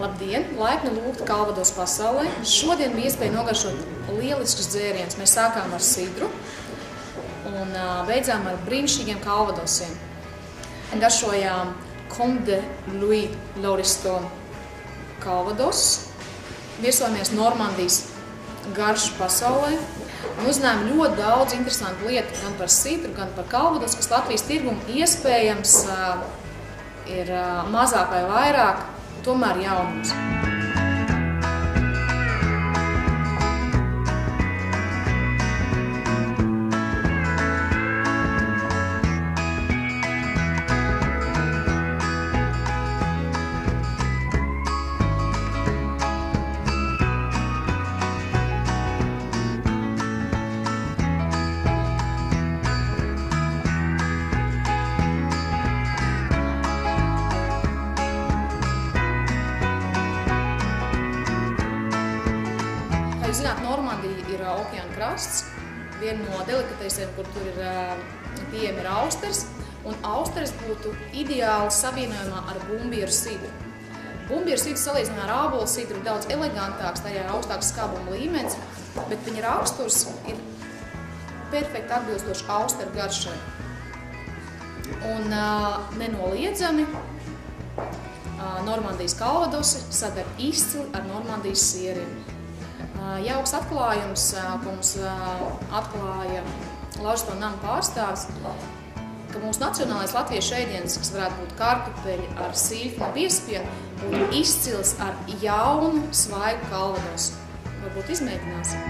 Labdien! Laipni lūgti Kalvados pasaulē. Šodien bija iespēja nogaršot lieliskus dzērienus. Mēs sākām ar sidru un beidzām ar brīnišķīgiem Kalvadosiem. Garšojām Comte de Louis Lauriston Kalvados. Viesojamies Normandijas garšu pasaulē. Un uzzinājām ļoti daudz interesantu lietu gan par sidru, gan par Kalvados, kas Latvijas tirgumu iespējams ir mazāk vai vairāk, tomēr jaunums. Jūs zināt, Normandija ir okeāna krasts. Viena no delikatesēm, kur tur ir pieejama, ir austers. Un austers būtu ideāli savienojumā ar bumbieru sidru. Bumbieru sidru salīdzinājumā ar ābolu sidru ir daudz elegantāks, tajā ir augstāks skābuma līmenis, bet viņa raksturs ir perfekti atbilstoši austeru garšai. Un nenoliedzami Normandijas Kalvadosi sadar izcili ar Normandijas sieriem. Jauks atklājums, ko mums atklāja Lauriston nama pārstāvis, ka mūsu nacionālais latviešu ēdiens, kas varētu būt kartupeļi ar sīļķu un biespienu, būtu izcils ar jaunu, svaigu Kalvadosu. Varbūt izmēģināsim.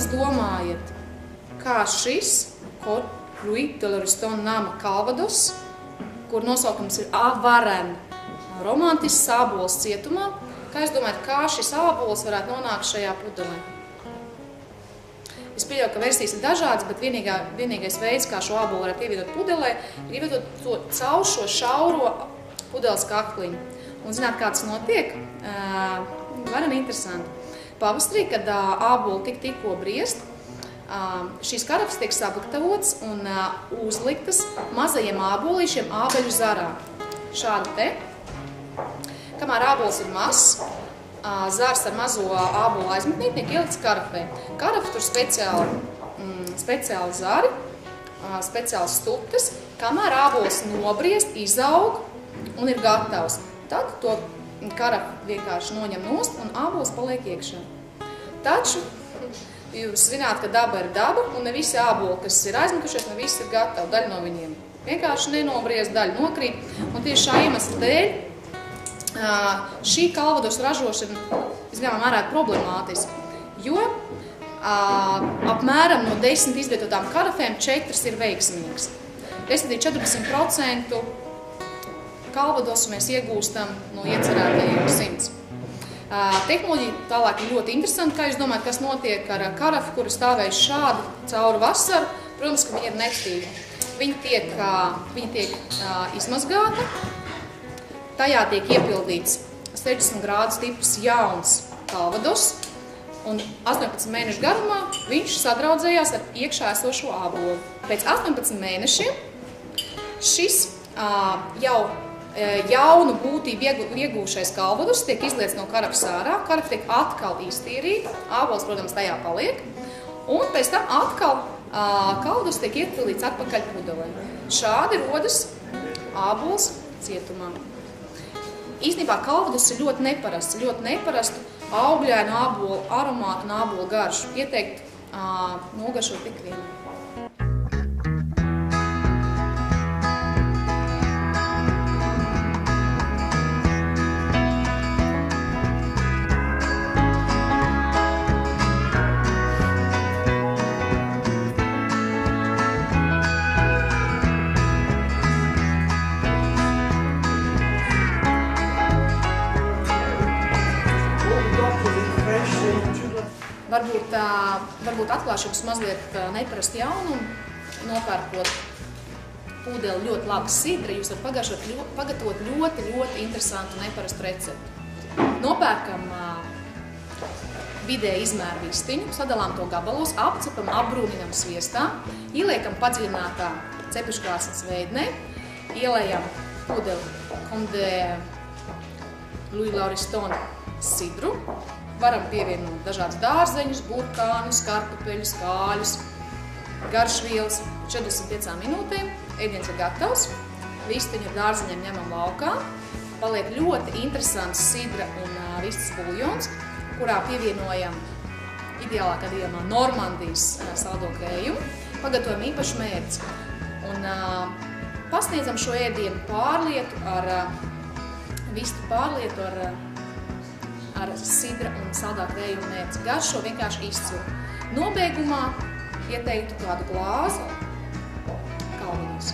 Domājiet, kā šis Comte Louis de Lauriston nama Kalvados, kur nosaukums ir Avaren, romantisks ābols cietumā, kā jūs domājat, kā šis ābols varētu nonākt šajā pudelē? Es pieļauju, ka versijas ir dažādas, bet vienīgais veids, kā šo ābolu varētu ievietot pudelē, ir ievietot to caur šo šauro pudeles kakliņu. Un zināt, kā tas notiek? Varam interesanti. Pavasarī, kad āboli tikko briest, šīs karafas tiek sagatavotas un uzliktas mazajiem ābolīšiem ābeļu zarā. Šādi te. Kamēr ābols ir mazs, zars ar mazo ābolu aizmetnīti tiek ielikts karafē. Karafa tur speciāli zari, speciāli stuptes, kamēr ābols nobriest, izaug un ir gatavs. Tad to karafu vienkārši noņem nost un ābols paliek iekšā. Taču jūs zināt, ka daba ir daba un ne visi āboli, kas ir aizmetušies, ne visi ir gatavi. Daļa no viņiem vienkārši nenobriest, daļa nokrīt. Un tieši šā iemesla dēļ šī Kalvados ražošana zināmā mērā ir problemātiska, jo apmēram no 10 izvietotām karafēm 4 ir veiksmīgas. Respektīvi 40% Kalvadosu mēs iegūstam no iecerētajiem 100. Tehnoloģija tālāk ir ļoti interesanti. Kā jūs domājat, kas notiek ar karafu, kura stāvējuši šādi cauri vasaru? Protams, ka viņa ir nektīva. Viņa tiek izmazgāta, tajā tiek iepildīts 60 grādu stiprs jauns Kalvados, un 18 mēnešu garumā viņš sadraudzējās ar iekšā esošo ābolu. Pēc 18 mēnešiem šis jau jaunu būtību iegūšais Kalvados tiek izliets no karafas ārā, karafa tiek atkal iztīrīta, ābols, protams, tajā paliek, un pēc tam atkal Kalvados tiek iepildīts atpakaļ pudelē. Šādi rodas ābols cietumā. Īstenībā Kalvados ir ļoti neparastu augļainu ābolu aromātu un ābolu garšu. Ieteikt nogaršot tik vienu. Varbūt atklāšu jums mazliet neparastu jaunumu, nopērkot pūdeli ļoti labu sidra, jūs varat pagatavot ļoti interesantu neparastu recepti. Nopērkam vidēji izmēru vistiņu, sadalām to gabalos, apcepam, apbrūninam sviestā, ieliekam padziļinātā cepeškrāsnes veidnē, ielējam pūdeli Comte Louis Lauriston sidru, varam pievienot dažādus dārzeņus, burkānus, kartupeļus, kāļus, garšvielas. 45 minūtēm ēdiens ir gatavs, vistiņu ar dārzeņiem ņemam laukā, paliek ļoti interesants sidra un vistas buljons, kurā pievienojam ideālā gadījumā Normandijas saldo krējumu, pagatavojam īpašu mērci un pasniedzam šo ēdienu pārlietu ar vistu pārlietu ar sidra un saldā krējuma mērci. Garšo vienkārši izcili. Nobeigumā ieteiktu kādu glāzi Calvados.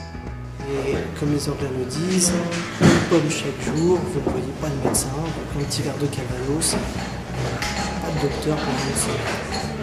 Et comme les Anglais le disent, une pomme chaque jour, vous ne voyez pas de médecin, donc un petit verre de Calvados, pas de docteur pour vous.